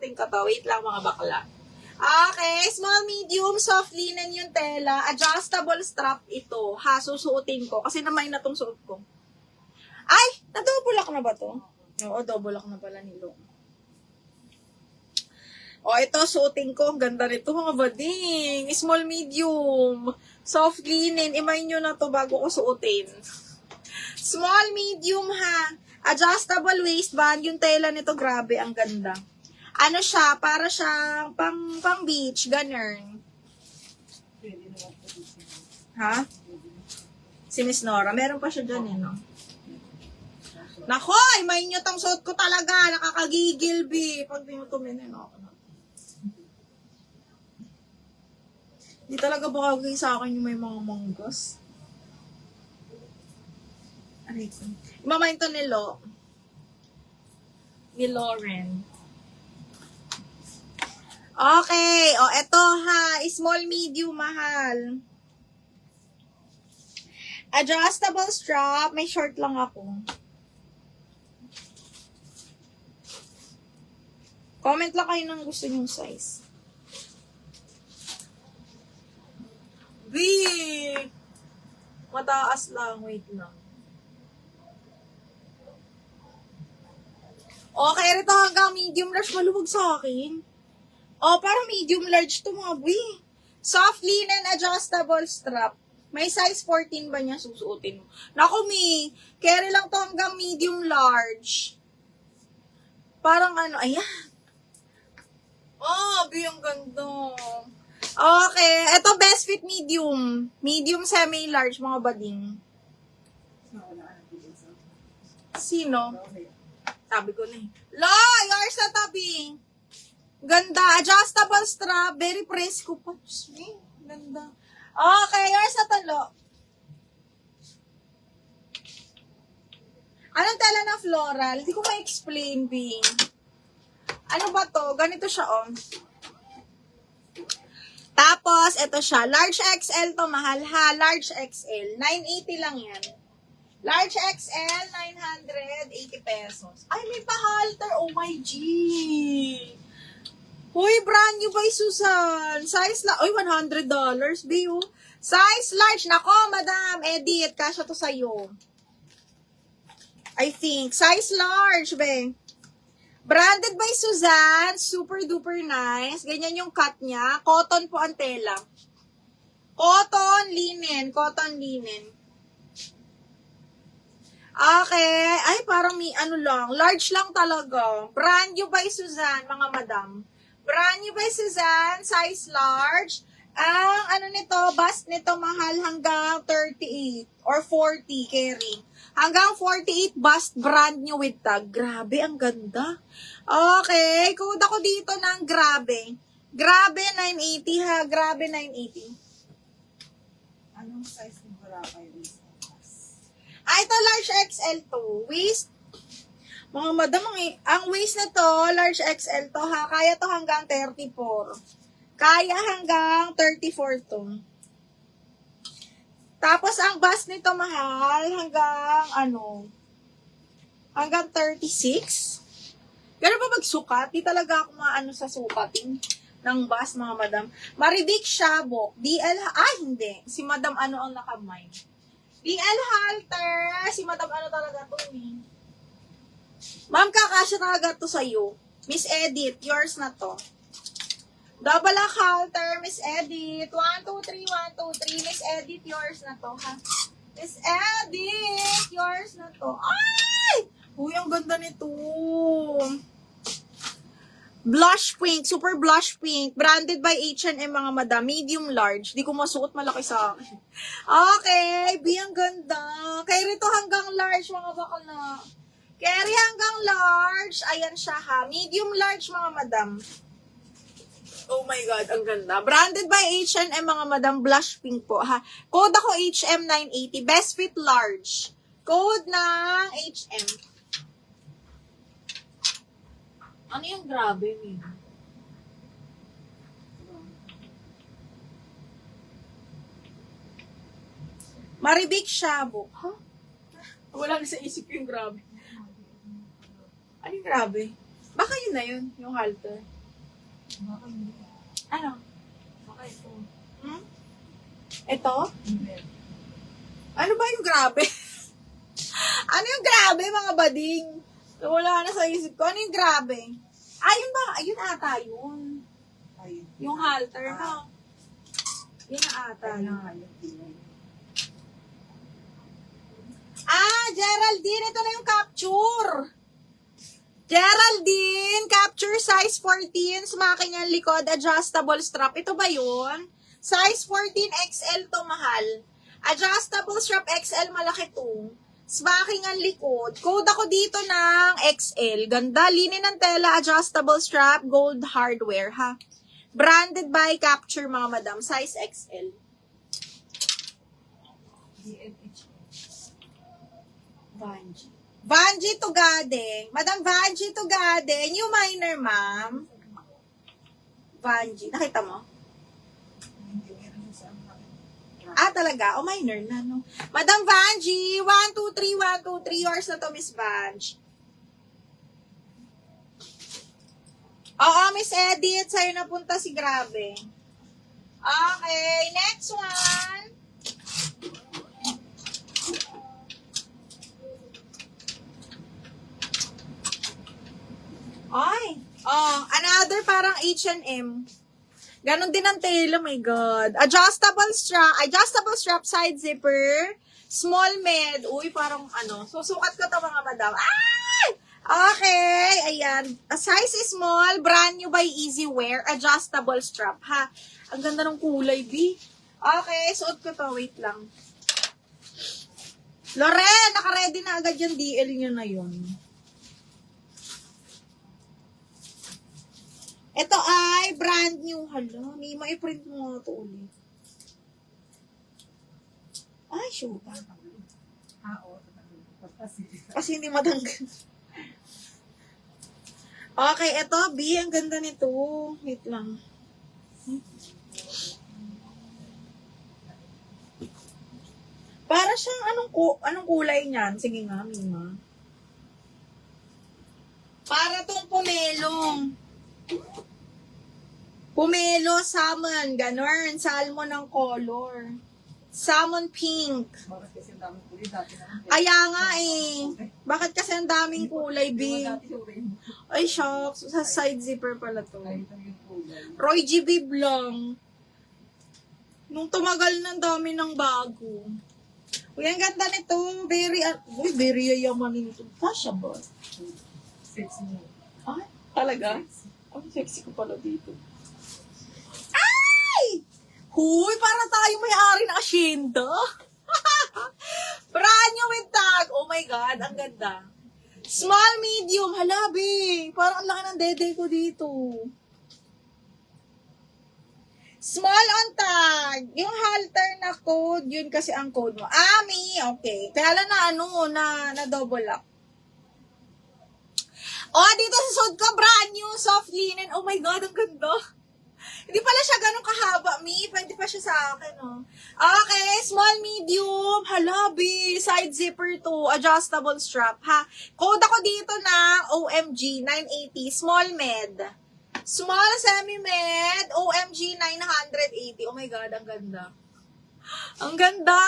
susuotin ko to. Wait lang mga bakla. Okay, small, medium, soft linen yung tela. Adjustable strap ito. Ha, susuotin ko. Kasi naman na tong suot ko. Ay, na-double lock na ba to? Oo, double lock na pala nilo. O, ito, suotin ko. Ang ganda nito, mga bading. Small, medium. Soft linen. Imay nyo na to bago ko suotin. Small, medium, ha. Adjustable waistband. Yung tela nito, grabe, ang ganda. Ano siya? Para siyang pang beach. Ganun. Ha? Si Miss Nora. Meron pa siya dyan, eh, no? Nakoy! May nyo tong suot ko talaga. Nakakagigil, bi. Pag di mo tuminin, ako na. Di talaga bakagay sa akin yung may mga manggas. Aray ko. Imamayin to ni Lauren. Okay. O, eto ha. Small, medium, mahal. Adjustable strap. May short lang ako. Comment lang kayo ng gusto nyong size. Big! Mataas lang. Wait lang. Okay, rito hanggang medium large. Maluwag sa akin. O, parang medium large to mga boy. Soft linen adjustable strap. May size 14 ba niya susuotin mo? Naku, mi. Carry lang to hanggang medium large. Parang ano, ayan. Oh, biyang ganda. Okay, ito best fit medium. Medium semi-large, mga bading. Sino? Sabi ko na eh. Lo, yours na tabi. Ganda, adjustable strap, very fresco pa. Ganda. Okay, yours na talo. Anong tela na floral? Hindi ko ma-explain, Bing. Ano ba to? Ganito siya, oh. Tapos, ito siya. Large XL to, mahal ha. Large XL. 980 lang yan. Large XL, 980 pesos. Ay, may pa-halter. Oh my G. Uy, brand new by Susan. Size la... Uy, $100. Biyo. Size large. Nako, madam. Edit. Kasya to sa'yo. I think. Size large, be. Branded by Suzanne. Super duper nice. Ganyan yung cut niya. Cotton po ang tela. Cotton linen. Cotton linen. Okay. Ay, parang may ano lang. Large lang talaga. Brand new by Suzanne, mga madam. Brand new by Suzanne. Size large. Ang ano nito, bust nito mahal hanggang 38 or 40 carry. Hanggang 48 bust brand new with tag. Grabe, ang ganda. Okay, code ako dito ng grabe. Grabe 980 ha, grabe 980. Anong size ng wala kayo? Ah, ito large XL to. Waist. Mga madam, ang waist na to, large XL to ha. Kaya to hanggang 34. Kaya hanggang 34 to. Tapos, ang bust nito mahal hanggang, hanggang 36. Gano'n ba magsukat? Di talaga ako maano sa sukating ng bust, mga madam. Maridik Shabok. DL, hindi. Si madam ano ang nakamay. DL halter. Si madam ano talaga to eh. Ma'am, kakasya talaga to sa'yo. Miss Edith, yours na to. Double halter, Miss Edith. 1, 2, 3, 1, 2, 3. Miss Edith, yours na to, ha? Miss Edith, yours na to. Ay! Uy, ang ganda nito. Blush pink, super blush pink. Branded by H&M, mga madam. Medium large. Di ko masuot, malaki sa akin. Okay, ang ganda. Kaya rito hanggang large, mga bakla. Carry hanggang large. Ayan siya, ha? Medium large, mga madam. Oh my God, ang ganda. Branded by H&M, mga madam. Blush pink po, ha? Code ako HM 980. Best fit large. Code ng HM. Ano yung grabe, Min? Maribik Shabok. Huh? Wala na sa isip yung grabe. Ano yung grabe? Baka yun na yun, yung halter. Baka hindi. Ano? Baka ito. Hmm? Ito? Hindi. Ano ba yung grabe? Ano yung grabe, mga bading? Wala na sa isip ko. Ano yung grabe? Ayun ba? Ayun ata yun. Ayun. Yung halter, no? Yun na ata Ayun yun. nga, yung tingnan. Geraldine, ito na yung capture. Geraldine, capture size 14, smaking ang likod, adjustable strap. Ito ba yun? Size 14 XL to, mahal. Adjustable strap XL, malaki to. Smaking ang likod. Code ako dito ng XL. Ganda, linen ng tela, adjustable strap, gold hardware, ha? Branded by Capture, mga madam. Size XL. DNH. Vanji. Vanji Tugadeng. Madam Vanji Tugadeng. New minor, ma'am. Vanji. Nakita mo? Hindi, meron sa akin. Talaga? Minor na, no? Madam Vanji. 1, 2, 3, 1, 2, 3 yours na to, Miss Vanj. Oo, Miss Edith. Sa'yo napunta si Grabe. Okay, next one. Another parang H&M. Ganon din ang tela, my God. Adjustable strap, side zipper, small med. Uy, parang susukat ko to, mga madam. Ay! Okay, ayan. A size is small, brand new by Easy Wear, adjustable strap, ha? Ang ganda ng kulay, B. Okay, suot ko to, wait lang. Loren, naka-ready na agad yung DL nyo na yun. Ito ay brand new. Hala, may ma-print mo nga ito ulit. Ay, sure ba? Oo. Kasi hindi matanggal. Okay, ito, B, ang ganda nito. Wait lang. Para siyang anong kulay niyan? Sige nga, Mima. Para tong pumelong. Pumelo, salmon, ganon. Salmon ng color. Salmon pink. Bakit kasi ang daming kulay dati naman. Kaya nga eh. Bakit kasi ang daming kulay, B? Dati yung rainbow. Ay, shucks. Sa side zipper pala to. Kahit ang yung kulay. Roy G. Bib lang. Nung tumagal ng dami ng bago. Uy, ang ganda nito. Very yayamanin ito. Kasha ba? Sexy mo. Ay, talaga? Ang sexy ko pala dito. Ay! Huy, para tayo may-ari ng asyenda. Brand new with tag. Oh my God, ang ganda. Small, medium. Halabi. Parang ang laki ng dede ko dito. Small on tag. Yung halter na code, yun kasi ang code mo. Ami, okay. Kaya lang na double up. Dito sa suot ko, brand new, soft linen. Oh my God, ang ganda. Hindi pala siya ganun kahaba, Mi. Pwede pa siya sa akin, oh. Okay, small, medium, halabi, side zipper to, adjustable strap, ha. Code ako dito ng OMG 980, small med. Small semi-med, OMG 980. Oh my God, ang ganda. Ang ganda!